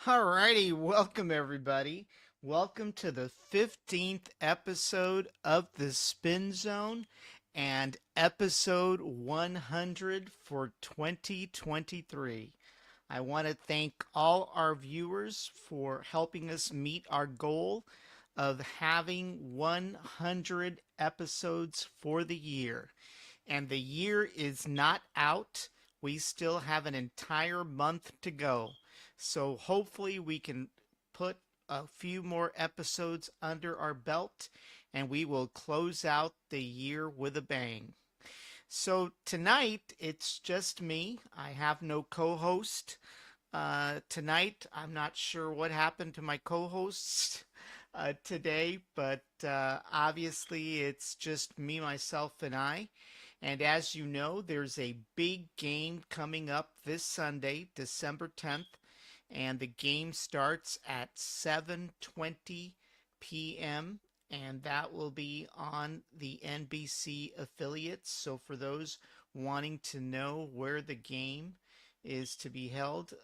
Alrighty, welcome everybody. Welcome to the 15th episode of the Spin Zone and episode 100 for 2023. I want to thank all our viewers for helping us meet our goal of having 100 episodes for the year. And the year is not out. We still have an entire month to go. So hopefully we can put a few more episodes under our belt and we will close out the year with a bang. So tonight it's just me. I have no co-host. Tonight I'm not sure what happened to my co-hosts today, but obviously it's just me, myself, and I. And as you know, there's a big game coming up this Sunday, December 10th, and the game starts at 7:20 p.m. and that will be on the NBC affiliates. So for those wanting to know where the game is to be held,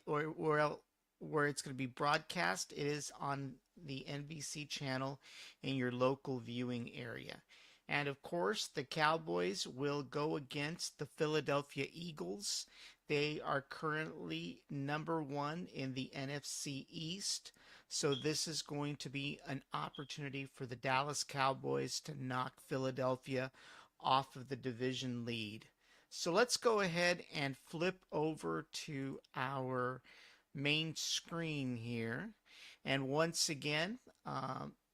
where it's going to be broadcast, it is on the NBC channel in your local viewing area. And of course, the Cowboys will go against the Philadelphia Eagles. They are currently number one in the NFC East. So this is going to be an opportunity for the Dallas Cowboys to knock Philadelphia off of the division lead. So let's go ahead and flip over to our main screen here. And once again,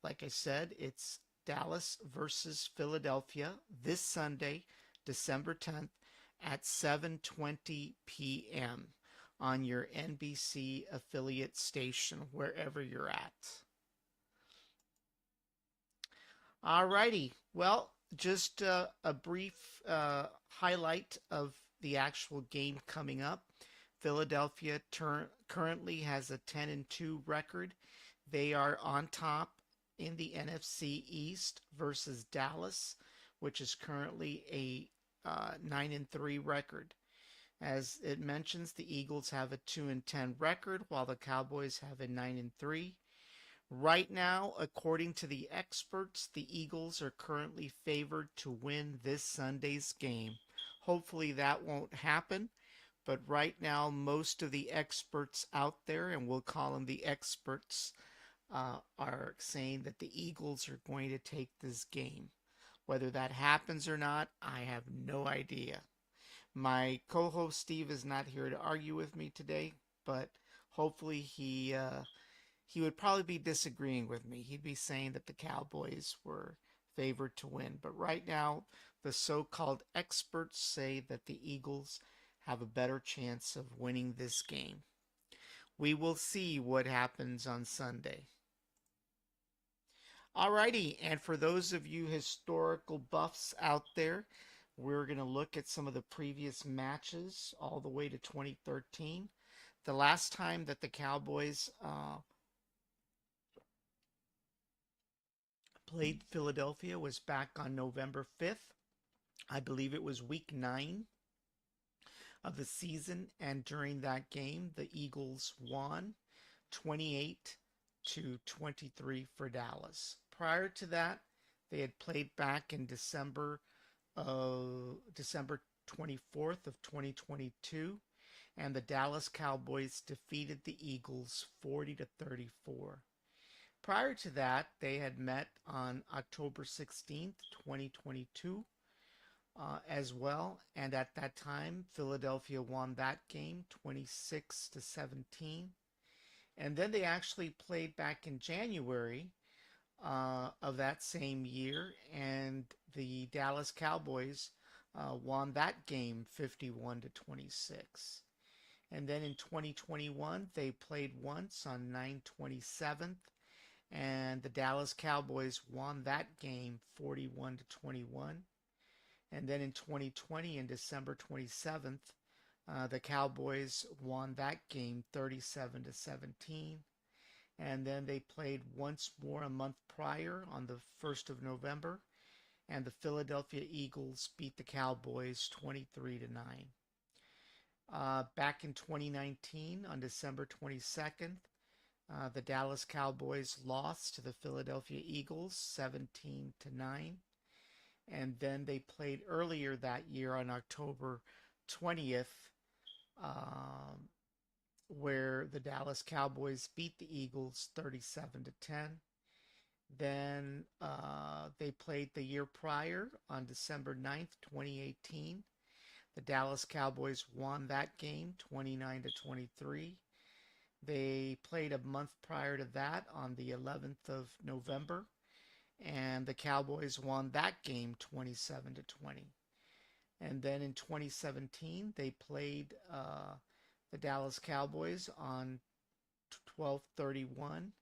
like I said, it's Dallas versus Philadelphia this Sunday, December 10th at 7:20 p.m. on your NBC affiliate station, wherever you're at. Alrighty, well, just a brief highlight of the actual game coming up. Philadelphia currently has a 10-2 record. They are on top in the NFC East versus Dallas, which is currently a 9-3 record. As it mentions, the Eagles have a 2-10 record, while the Cowboys have a 9-3. Right now, according to the experts, the Eagles are currently favored to win this Sunday's game. Hopefully that won't happen, but right now most of the experts out there, and we'll call them the experts, are saying that the Eagles are going to take this game. Whether that happens or not, I have no idea. My co-host Steve is not here to argue with me today, but hopefully he would probably be disagreeing with me. He'd be saying that the Cowboys were favored to win. But right now, the so-called experts say that the Eagles have a better chance of winning this game. We will see what happens on Sunday. Alrighty, and for those of you historical buffs out there, we're going to look at some of the previous matches all the way to 2013. The last time that the Cowboys played Philadelphia was back on November 5th. I believe it was week 9 of the season, and during that game, the Eagles won 28-23 for Dallas. Prior to that, they had played back in December 24th of 2022, and the Dallas Cowboys defeated the Eagles 40-34. Prior to that, they had met on October 16th, 2022, as well, and at that time, Philadelphia won that game 26-17. And then they actually played back in January of that same year, and the Dallas Cowboys won that game 51-26. And then in 2021, they played once on 9/27, and the Dallas Cowboys won that game 41-21. And then in 2020, in December 27th, the Cowboys won that game 37-17. And then they played once more a month prior on the 1st of November, and the Philadelphia Eagles beat the Cowboys 23-9. Back in 2019, on December 22nd, the Dallas Cowboys lost to the Philadelphia Eagles 17-9. And then they played earlier that year on October 20th, um, where the Dallas Cowboys beat the Eagles 37-10. Then they played the year prior on December 9th, 2018. The Dallas Cowboys won that game 29-23. They played a month prior to that on the 11th of November, and the Cowboys won that game 27-20. And then in 2017, they played the Dallas Cowboys on 12/31,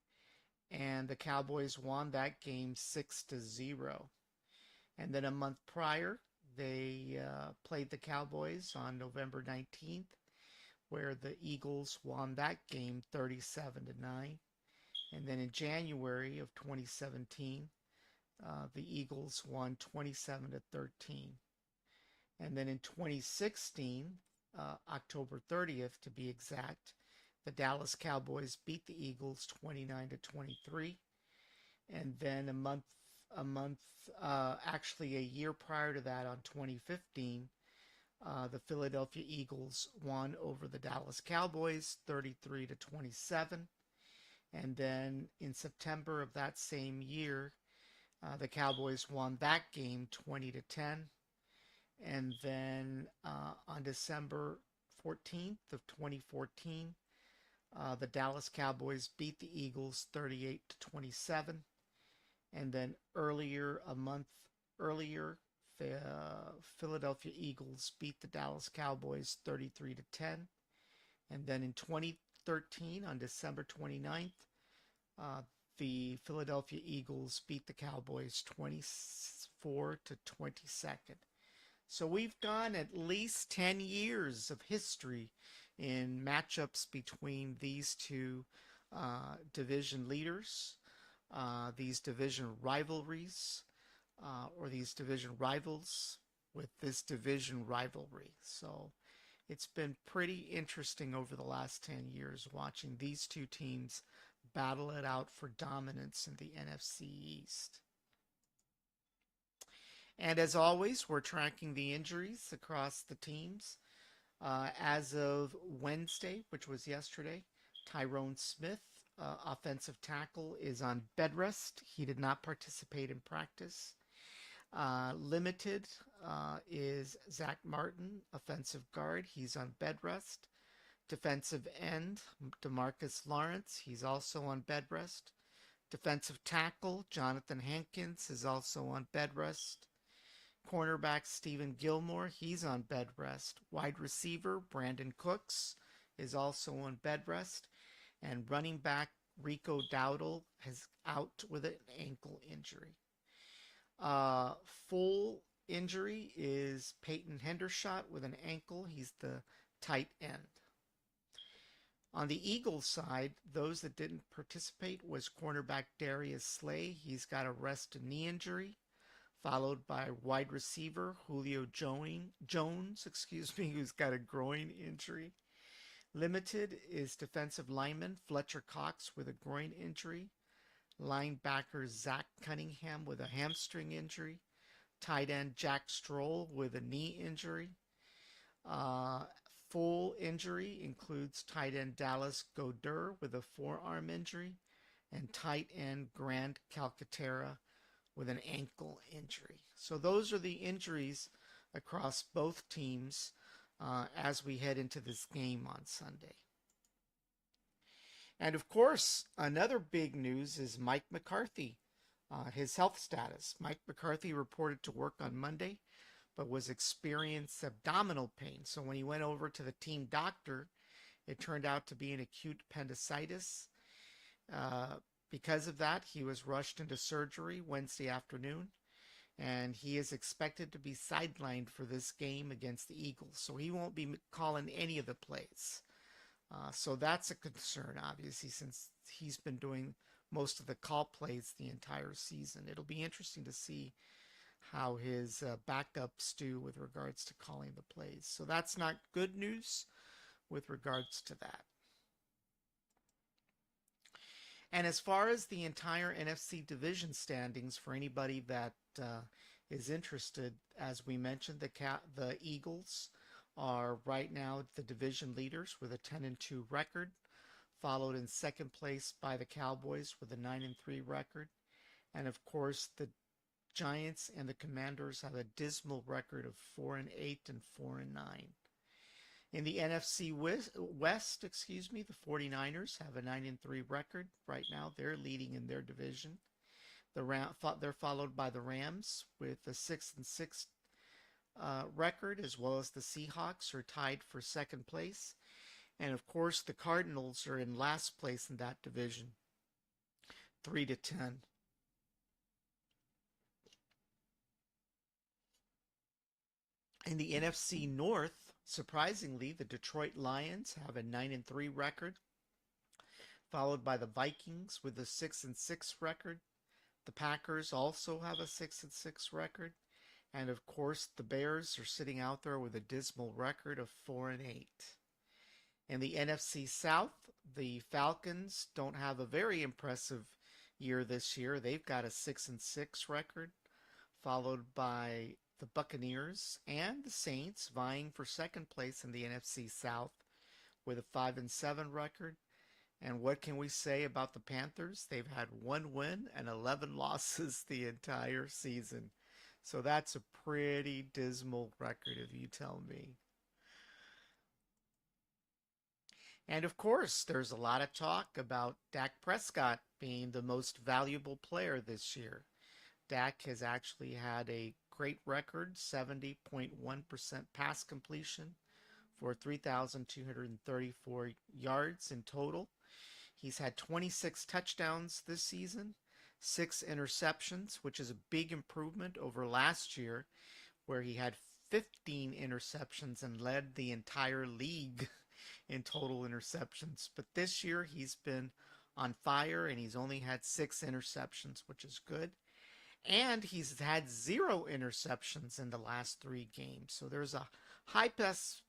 and the Cowboys won that game 6-0. And then a month prior, they played the Cowboys on November 19th, where the Eagles won that game 37-9. And then in January of 2017, the Eagles won 27-13. And then in 2016, October 30th to be exact, the Dallas Cowboys beat the Eagles 29-23. And then actually a year prior to that, on 2015, the Philadelphia Eagles won over the Dallas Cowboys 33-27. And then in September of that same year, the Cowboys won that game 20-10. And then on December 14th of 2014, the Dallas Cowboys beat the Eagles 38-27. And then a month earlier, the Philadelphia Eagles beat the Dallas Cowboys 33-10. And then in 2013, on December 29th, the Philadelphia Eagles beat the Cowboys 24-22. So we've gone at least 10 years of history in matchups between these two division leaders, these division rivalries, or these division rivals with this division rivalry. So it's been pretty interesting over the last 10 years watching these two teams battle it out for dominance in the NFC East. And as always, we're tracking the injuries across the teams. As of Wednesday, which was yesterday, Tyrone Smith, offensive tackle, is on bed rest. He did not participate in practice. Limited is Zach Martin, offensive guard. He's on bed rest. Defensive end, DeMarcus Lawrence. He's also on bed rest. Defensive tackle, Jonathan Hankins, is also on bed rest. Cornerback Stephen Gilmore, he's on bed rest. Wide receiver Brandon Cooks is also on bed rest. And running back Rico Dowdle is out with an ankle injury. Full injury is Peyton Hendershot with an ankle. He's the tight end. On the Eagles side, those that didn't participate was cornerback Darius Slay. He's got a wrist and knee injury, followed by wide receiver Julio Jones, who's got a groin injury. Limited is defensive lineman Fletcher Cox with a groin injury. Linebacker Zach Cunningham with a hamstring injury. Tight end Jack Stroll with a knee injury. Full injury includes tight end Dallas Goedert with a forearm injury, and tight end Grant Calcaterra with an ankle injury. So those are the injuries across both teams as we head into this game on Sunday. And of course, another big news is Mike McCarthy, his health status. Mike McCarthy reported to work on Monday, but was experiencing abdominal pain. So when he went over to the team doctor, it turned out to be an acute appendicitis. Because of that, he was rushed into surgery Wednesday afternoon, and he is expected to be sidelined for this game against the Eagles. So he won't be calling any of the plays. So that's a concern, obviously, since he's been doing most of the call plays the entire season. It'll be interesting to see how his backups do with regards to calling the plays. So that's not good news with regards to that. And as far as the entire NFC division standings, for anybody that is interested, as we mentioned, the Eagles are right now the division leaders with a 10-2 record, followed in second place by the Cowboys with a 9-3 record. And of course, the Giants and the Commanders have a dismal record of 4-8 and 4-9. In the NFC West, the 49ers have a 9-3 record right now. They're leading in their division. They're followed by the Rams with a 6-6 record, as well as the Seahawks are tied for second place. And of course, the Cardinals are in last place in that division, 3-10. In the NFC North, surprisingly, the Detroit Lions have a 9-3 record, followed by the Vikings with a 6-6 record. The Packers also have a 6-6 record. And of course, the Bears are sitting out there with a dismal record of 4-8. In the NFC South, the Falcons don't have a very impressive year this year. They've got a 6-6 record, followed by the Buccaneers and the Saints vying for second place in the NFC South with a 5-7 record. And what can we say about the Panthers? They've had 1 win and 11 losses the entire season. So that's a pretty dismal record, if you tell me. And of course, there's a lot of talk about Dak Prescott being the most valuable player this year. Dak has actually had a great record, 70.1% pass completion for 3,234 yards in total. He's had 26 touchdowns this season, 6 interceptions, which is a big improvement over last year, where he had 15 interceptions and led the entire league in total interceptions. But this year he's been on fire and he's only had 6 interceptions, which is good. And he's had 0 interceptions in the last 3 games. So there's a high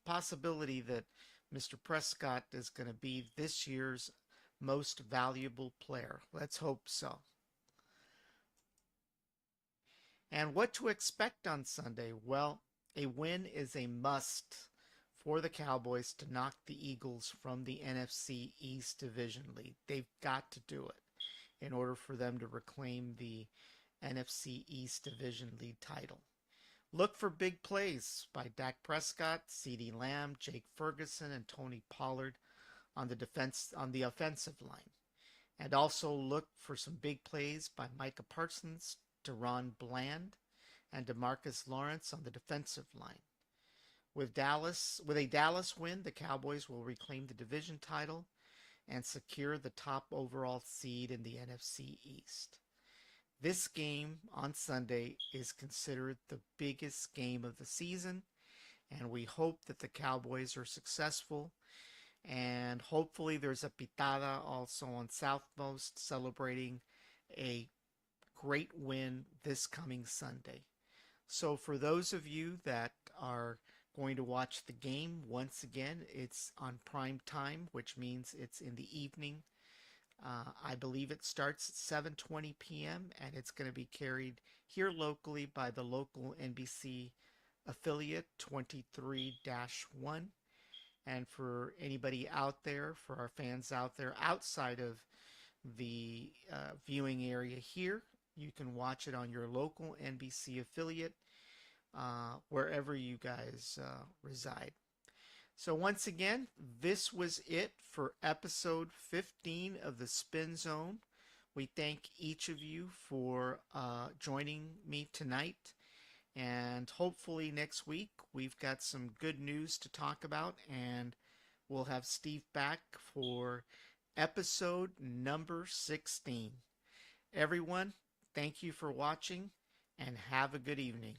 possibility that Mr. Prescott is going to be this year's most valuable player. Let's hope so. And what to expect on Sunday? Well, a win is a must for the Cowboys to knock the Eagles from the NFC East division lead. They've got to do it in order for them to reclaim the NFC East division lead title. Look for big plays by Dak Prescott, CeeDee Lamb, Jake Ferguson, and Tony Pollard on the offensive line. And also look for some big plays by Micah Parsons, DaRon Bland, and DeMarcus Lawrence on the defensive line. With a Dallas win, the Cowboys will reclaim the division title and secure the top overall seed in the NFC East. This game on Sunday is considered the biggest game of the season, and we hope that the Cowboys are successful. And hopefully there's a pitada also on Southmost celebrating a great win this coming Sunday. So for those of you that are going to watch the game, once again, it's on prime time, which means it's in the evening. I believe it starts at 7:20 p.m. and it's going to be carried here locally by the local NBC affiliate 23-1. And for anybody out there, for our fans out there outside of the viewing area here, you can watch it on your local NBC affiliate, wherever you guys reside. So once again, this was it for episode 15 of the Spin Zone. We thank each of you for joining me tonight. And hopefully next week we've got some good news to talk about, and we'll have Steve back for episode number 16. Everyone, thank you for watching and have a good evening.